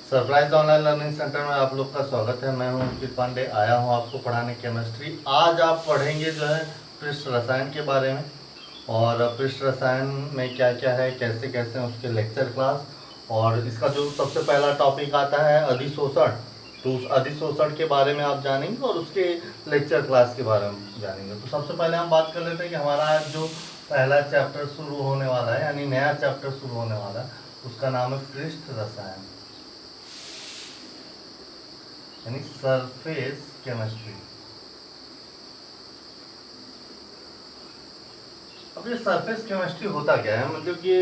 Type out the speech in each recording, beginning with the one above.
Surprise online learning centre में आप लोग का स्वागत है। मैं हूं अंकित पांडे, आया हूं आपको पढ़ाने केमिस्ट्री। आज आप पढ़ेंगे जो है पृष्ठ रसायन के बारे में, और पृष्ठ रसायन में क्या क्या है, कैसे कैसे हैं उसके लेक्चर क्लास। और इसका जो सबसे पहला टॉपिक आता है अधिशोषण, तो उस अधिशोषण के बारे में आप जानेंगे और उसके लेक्चर क्लास के बारे में जानेंगे। तो सबसे पहले हम बात कर लेते हैं कि हमारा आज जो पहला चैप्टर शुरू होने वाला है, यानी नया चैप्टर शुरू होने वाला है, उसका नाम है पृष्ठ रसायन, यानी सरफेस केमिस्ट्री। अब ये सरफेस केमिस्ट्री होता क्या है, मतलब कि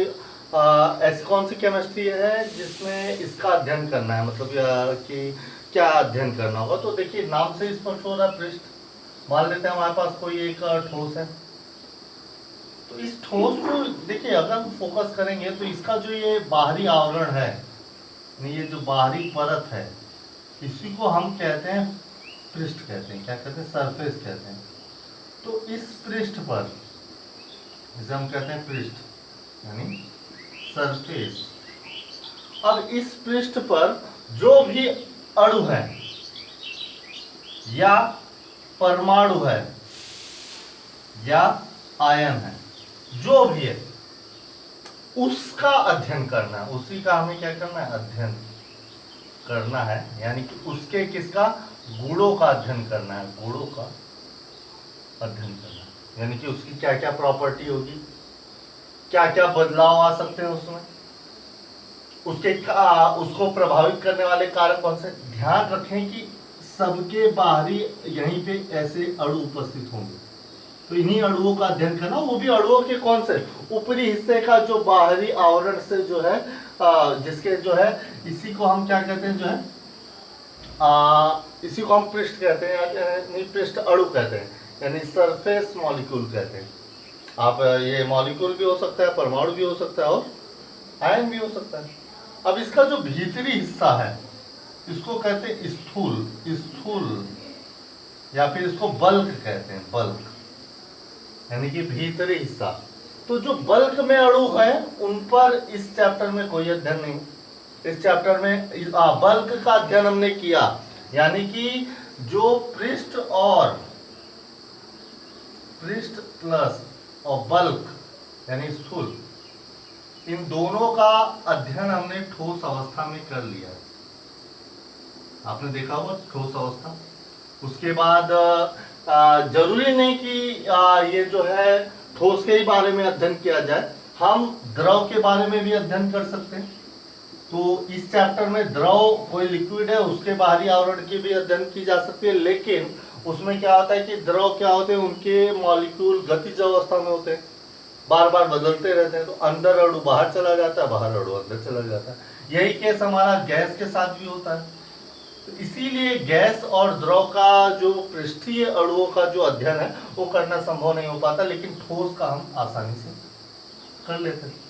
ऐसी कौन सी केमिस्ट्री है जिसमें इसका अध्ययन करना है, मतलब कि क्या अध्ययन करना होगा। तो देखिए नाम से स्पष्ट हो रहा है पृष्ठ। मान लेते हैं हमारे पास कोई एक ठोस है, तो इस ठोस को देखिए अगर हम फोकस करेंगे तो इसका जो ये बाहरी आवरण है, ये जो बाहरी परत है, इसी को हम कहते हैं पृष्ठ कहते हैं। क्या कहते हैं? सरफेस कहते हैं। तो इस पृष्ठ पर, जिसे हम कहते हैं पृष्ठ, यानी सरफेस। अब इस पृष्ठ पर जो भी अणु है या परमाणु है या आयन है, जो भी है उसका अध्ययन करना है। उसी का हमें क्या करना है? अध्ययन करना है, यानी कि उसके किसका? गुणों का अध्ययन करना है। गुणों का अध्ययन करना है, यानी कि उसकी क्या क्या प्रॉपर्टी होगी, क्या क्या बदलाव आ सकते हैं उसमें, उसको प्रभावित करने वाले कारक कौन से। ध्यान रखें कि सबके बाहरी यहीं पे ऐसे अणु उपस्थित होंगे, तो इन्हीं अणुओं का अध्ययन करना। वो भी अणुओं के कौन से? ऊपरी हिस्से का जो बाहरी आवरण से जो है जिसके जो है, इसी को हम क्या कहते हैं जो है, इसी को हम पृष्ठ कहते हैं, यानी पृष्ठ अणु कहते हैं, यानी सरफेस मॉलिक्यूल कहते हैं। आप ये मॉलिक्यूल भी हो सकता है, परमाणु भी हो सकता है और आयन भी हो सकता है। अब इसका जो भीतरी हिस्सा है, इसको कहते हैं स्थूल। स्थूल या फिर इसको बल्क कहते हैं, बल्क, यानी कि भीतरी हिस्सा। तो जो बल्क में अणु है उन पर इस चैप्टर में कोई अध्ययन नहीं। इस चैप्टर में बल्क का अध्ययन हमने किया, यानी कि जो पृष्ठ प्लस और बल्क यानी स्थूल, इन दोनों का अध्ययन हमने ठोस अवस्था में कर लिया है। आपने देखा होगा ठोस अवस्था। उसके बाद जरूरी नहीं कि ये जो है ठोस के ही बारे में अध्ययन किया जाए, हम द्रव के बारे में भी अध्ययन कर सकते हैं। तो इस चैप्टर में द्रव कोई लिक्विड है, उसके बाहरी आवरण की भी अध्ययन की जा सकती है, लेकिन उसमें क्या होता है कि द्रव क्या होते हैं, उनके मॉलिक्यूल गतिज अवस्था में होते हैं, बार बार बदलते रहते हैं। तो अंदर अणु बाहर चला जाता है, बाहर अणु अंदर चला जाता है। यही केस हमारा गैस के साथ भी होता है। तो इसीलिए गैस और द्रव का जो पृष्ठीय अणुओं का जो अध्ययन है वो करना संभव नहीं हो पाता, लेकिन ठोस का हम आसानी से कर लेते हैं।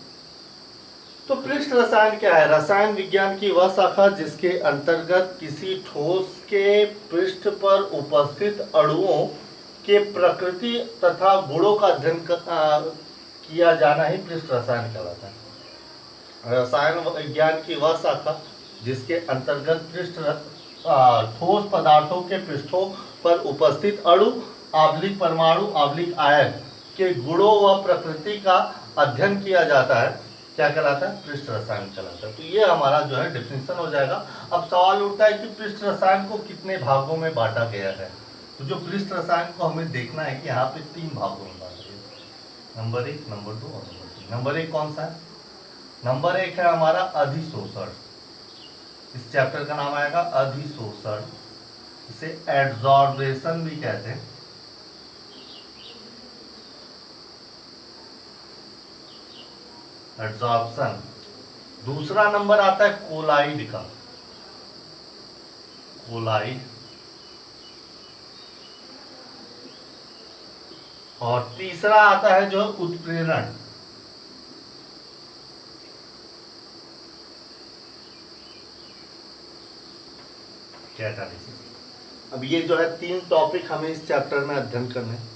तो पृष्ठ रसायन क्या है? रसायन विज्ञान की वह शाखा जिसके अंतर्गत किसी ठोस के पृष्ठ पर उपस्थित अणुओं के प्रकृति तथा गुणों का अध्ययन किया जाना ही पृष्ठ रसायन कहलाता है। रसायन विज्ञान की वह शाखा जिसके अंतर्गत ठोस पदार्थों के पृष्ठों पर उपस्थित अणु, आवलिक परमाणु, आवलिक आयन के गुणों व प्रकृति का अध्ययन किया जाता है, क्या कहलाता है? पृष्ठ रसायन कहलाता है। तो ये हमारा जो है डिफिनेशन हो जाएगा। अब सवाल उठता है कि पृष्ठ रसायन को कितने भागों में बांटा गया है। तो जो पृष्ठ रसायन को हमें देखना है कि यहाँ पे 3 भागों में बांटा गया, नंबर 1, नंबर 2 और नंबर 3। नंबर 1 कौन सा है? नंबर 1 है हमारा अधिशोषण। इस चैप्टर का नाम आएगा अधिशोषण। इसे एड्सॉर्बेशन भी कहते हैं। एड्सॉर्प्शन। दूसरा नंबर आता है कोलाइड का, कोलाइड। और तीसरा आता है जो उत्प्रेरण। कैटालिसिस। अब ये जो है 3 टॉपिक हमें इस चैप्टर में अध्ययन करने हैं।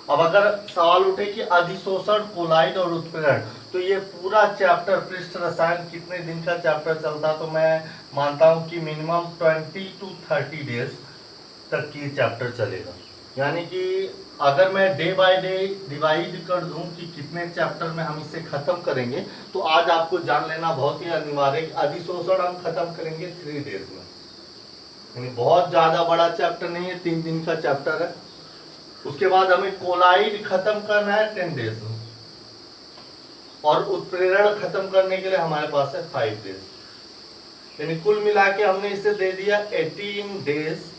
अब अगर सवाल उठे कि अधिशोषण, कोलाइड और उत्प्रेरण, तो ये पूरा चैप्टर पृष्ठ रसायन कितने दिन का चैप्टर चलता, तो मैं मानता हूं कि मिनिमम 20 to 30 डेज तक की चैप्टर चलेगा। यानी कि अगर मैं डे बाय डे डिवाइड कर दूं कि कितने चैप्टर में हम इसे खत्म करेंगे, तो आज आपको जान लेना बहुत ही अनिवार्य है कि अधिशोषण हम खत्म करेंगे 3 डेज में। यानी बहुत ज्यादा बड़ा चैप्टर नहीं है, 3 दिन का चैप्टर है। उसके बाद हमें कोलाइड खत्म करना है 10 डेज में, और उत्प्रेरण खत्म करने के लिए हमारे पास है 5 डेज। यानी कुल मिला के हमने इसे दे दिया 18 डेज।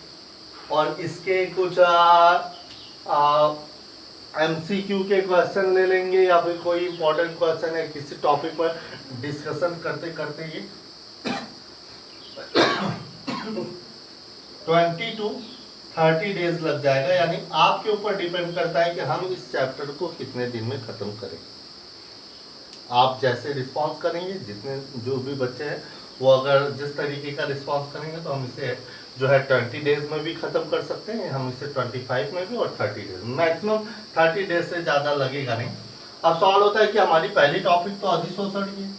और इसके कुछ MCQ के क्वेश्चन ले लेंगे, या फिर कोई इंपॉर्टेंट क्वेश्चन है किसी टॉपिक पर डिस्कशन करते करते ये 20 to 30 डेज लग जाएगा। यानी आपके ऊपर डिपेंड करता है कि हम इस चैप्टर को कितने दिन में खत्म करें। आप जैसे रिस्पांस करेंगे, जितने जो भी बच्चे हैं वो अगर जिस तरीके का रिस्पांस करेंगे, तो हम इसे जो है 20 डेज में भी खत्म कर सकते हैं, हम इसे 25 में भी, और 30 डेज, मैक्सिमम 30 डेज से ज़्यादा लगेगा नहीं। अब सवाल होता है कि हमारी पहली टॉपिक तो अधिशोषण की है,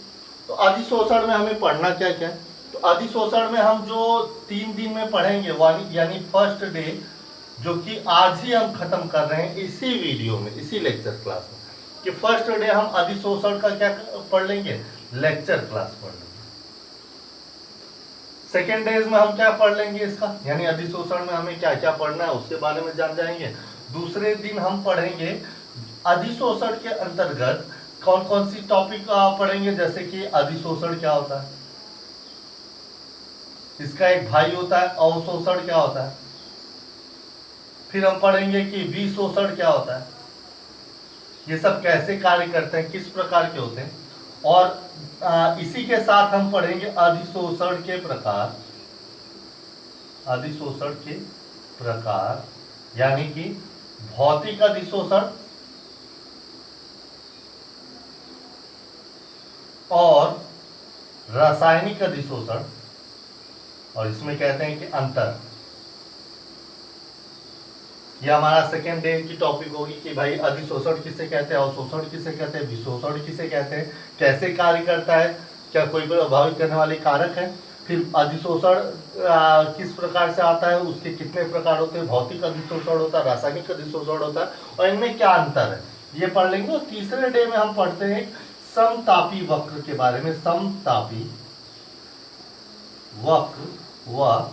तो अधिशोषण में हमें पढ़ना क्या क्या है। तो अधिशोषण में हम जो 3 दिन में पढ़ेंगे, यानी फर्स्ट डे, जो कि आज ही हम खत्म कर रहे हैं इसी वीडियो में, इसी लेक्चर क्लास में, कि फर्स्ट डे हम अधिशोषण का क्या पढ़ लेंगे, लेक्चर क्लास पढ़ लेंगे। सेकेंड डेज में हम क्या पढ़ लेंगे इसका, यानी अधिशोषण में हमें क्या क्या पढ़ना है उसके बारे में जान जाएंगे। दूसरे दिन हम पढ़ेंगे अधिशोषण के अंतर्गत कौन कौन सी टॉपिक पढ़ेंगे, जैसे कि अधिशोषण क्या होता है, इसका एक भाई होता है अवशोषण क्या होता है, फिर हम पढ़ेंगे कि विशोषण क्या होता है, ये सब कैसे कार्य करते हैं, किस प्रकार के होते हैं, और इसी के साथ हम पढ़ेंगे अधिशोषण के प्रकार। अधिशोषण के प्रकार यानी कि भौतिक अधिशोषण और रासायनिक अधिशोषण, और इसमें कहते हैं कि अंतर। यह हमारा सेकेंड डे की टॉपिक होगी कि भाई अधिशोषण किसे कहते हैं, अवशोषण किसे कहते हैं, विशोषण किसे कहते हैं, कैसे कार्य करता है, क्या कोई प्रभावित करने वाले कारक है, फिर अधिशोषण किस प्रकार से आता है, उसके कितने प्रकार होते हैं, भौतिक अधिशोषण होता है, रासायनिक अधिशोषण होता है, और इनमें क्या अंतर है, ये पढ़ लेंगे। और तीसरे डे में हम पढ़ते हैं समतापी वक्र के बारे में। समतापी वक्र व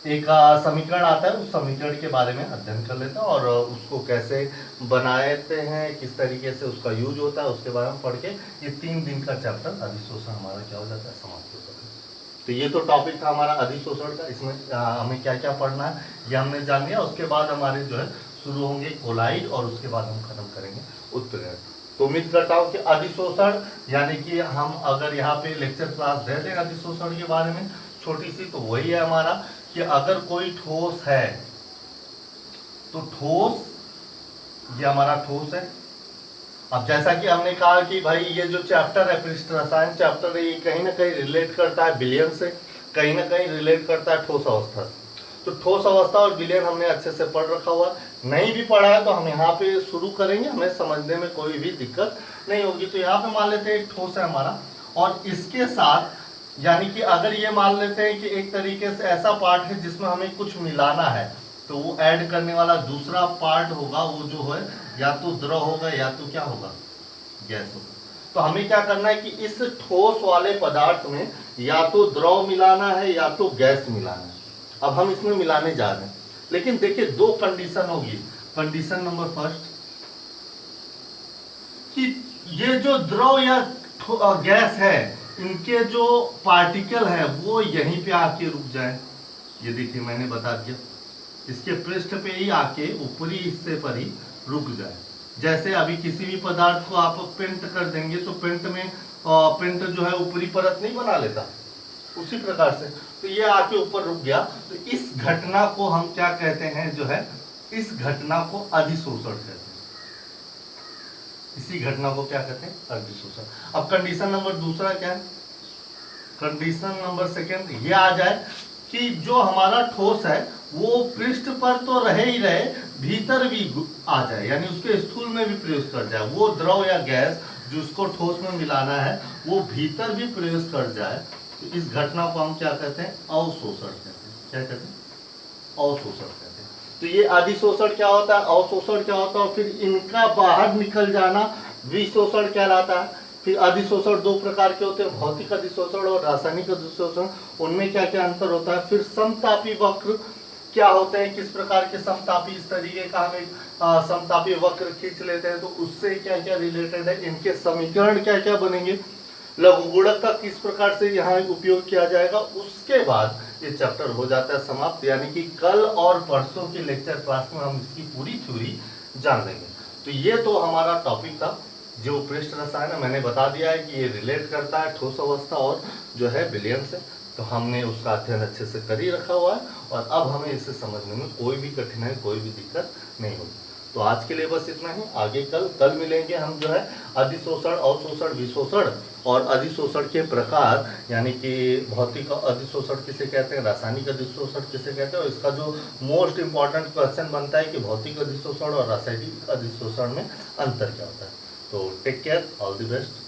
एक समीकरण आता है, उस समीकरण के बारे में अध्ययन कर लेते हैं, और उसको कैसे बनाते हैं, किस तरीके से उसका यूज होता है, उसके बारे में पढ़ के ये 3 दिन का चैप्टर अधिशोषण हमारा क्या हो जाता है, समाप्त हो जाता है। तो ये तो टॉपिक था हमारा अधिशोषण का। इसमें हमें क्या क्या पढ़ना है ये हमने जान लिया। उसके बाद हमारे जो है शुरू होंगे कोलाइड, और उसके बाद हम खत्म करेंगे उत्प्रेरण। तो उम्मीद करता हूँ कि अधिशोषण यानी कि हम अगर यहाँ पे लेक्चर क्लास दे दें अधिशोषण के बारे में छोटी सी, तो वही है हमारा कि अगर कोई ठोस है तो ठोस, ये हमारा ठोस है। अब जैसा कि हमने कहा कि भाई ये जो चैप्टर है पृष्ठ रसायन चैप्टर है, ये कहीं ना कहीं रिलेट करता है विलयन से, कहीं ना कहीं रिलेट करता है ठोस अवस्था से। तो ठोस अवस्था और विलयन हमने अच्छे से पढ़ रखा हुआ, नहीं भी पढ़ा है तो हम यहाँ पे शुरू करेंगे, हमें समझने में कोई भी दिक्कत नहीं होगी। तो यहाँ पे मान लेते हैं एक ठोस है हमारा, और इसके साथ यानी कि अगर ये मान लेते हैं कि एक तरीके से ऐसा पार्ट है जिसमें हमें कुछ मिलाना है, तो वो ऐड करने वाला दूसरा पार्ट होगा, वो जो है या तो द्रव होगा या तो क्या होगा, गैस होगा। तो हमें क्या करना है कि इस ठोस वाले पदार्थ में या तो द्रव मिलाना है या तो गैस मिलाना है। अब हम इसमें मिलाने जा रहे हैं, लेकिन देखिए 2 कंडीशन होगी। कंडीशन नंबर फर्स्ट कि ये जो द्रव या गैस है, इनके जो पार्टिकल है वो यहीं पे आके रुक जाए। ये देखिए मैंने बता दिया, इसके पृष्ठ पे ही आके ऊपरी हिस्से पर ही रुक जाए। जैसे अभी किसी भी पदार्थ को आप पेंट कर देंगे तो पेंट में पेंट जो है ऊपरी परत नहीं बना लेता, उसी प्रकार से तो ये आके ऊपर रुक गया। तो इस घटना को हम क्या कहते हैं, जो है इस घटना को अधिशोषण कहते हैं। इसी घटना को क्या कहते हैं, अधिशोषण। अब कंडीशन नंबर दूसरा क्या है, कंडीशन नंबर सेकेंड ये आ जाए कि जो हमारा ठोस है वो पृष्ठ पर तो रहे ही रहे, भीतर भी आ जाए, यानी उसके स्थूल में भी प्रवेश कर जाए, वो द्रव या गैस जो उसको ठोस में मिलाना है वो भीतर भी प्रवेश कर जाए, तो इस घटना को हम क्या कहते हैं? अवशोषण कहते हैं। क्या कहते हैं? अवशोषण कहते हैं। तो ये अधिशोषण क्या होता है, अवशोषण क्या होता है, और फिर इनका बाहर निकल जाना विशोषण कहलाता है। फिर अधिशोषण दो प्रकार के होते हैं, भौतिक अधिशोषण और रासायनिक अधिशोषण। उनमें क्या क्या अंतर होता है? फिर समतापी वक्र क्या होते हैं, किस प्रकार के समतापी, इस तरीके का हम एक समतापी वक्र खींच लेते हैं तो उससे क्या क्या रिलेटेड है, इनके समीकरण क्या क्या बनेंगे, लघु गुणक का किस प्रकार से यहाँ उपयोग किया जाएगा, उसके बाद ये चैप्टर हो जाता है समाप्त। यानी कि कल और परसों के लेक्चर क्लास में हम इसकी पूरी थ्योरी जान लेंगे। तो ये तो हमारा टॉपिक था जो पृष्ठ रसायन है। मैंने बता दिया है कि ये रिलेट करता है ठोस अवस्था और जो है विलयन से, तो हमने उसका अध्ययन अच्छे से कर ही रखा हुआ है और अब हमें इसे समझने में कोई भी कठिनाई, कोई भी दिक्कत नहीं होगी। तो आज के लिए बस इतना ही। आगे कल मिलेंगे हम जो है अधिशोषण, अवशोषण, विशोषण और अधिशोषण के प्रकार, यानी कि भौतिक अधिशोषण किसे कहते हैं, रासायनिक अधिशोषण किसे कहते हैं, और इसका जो मोस्ट इंपॉर्टेंट क्वेश्चन बनता है कि भौतिक अधिशोषण और रासायनिक अधिशोषण में अंतर क्या होता है। तो take care, all the best.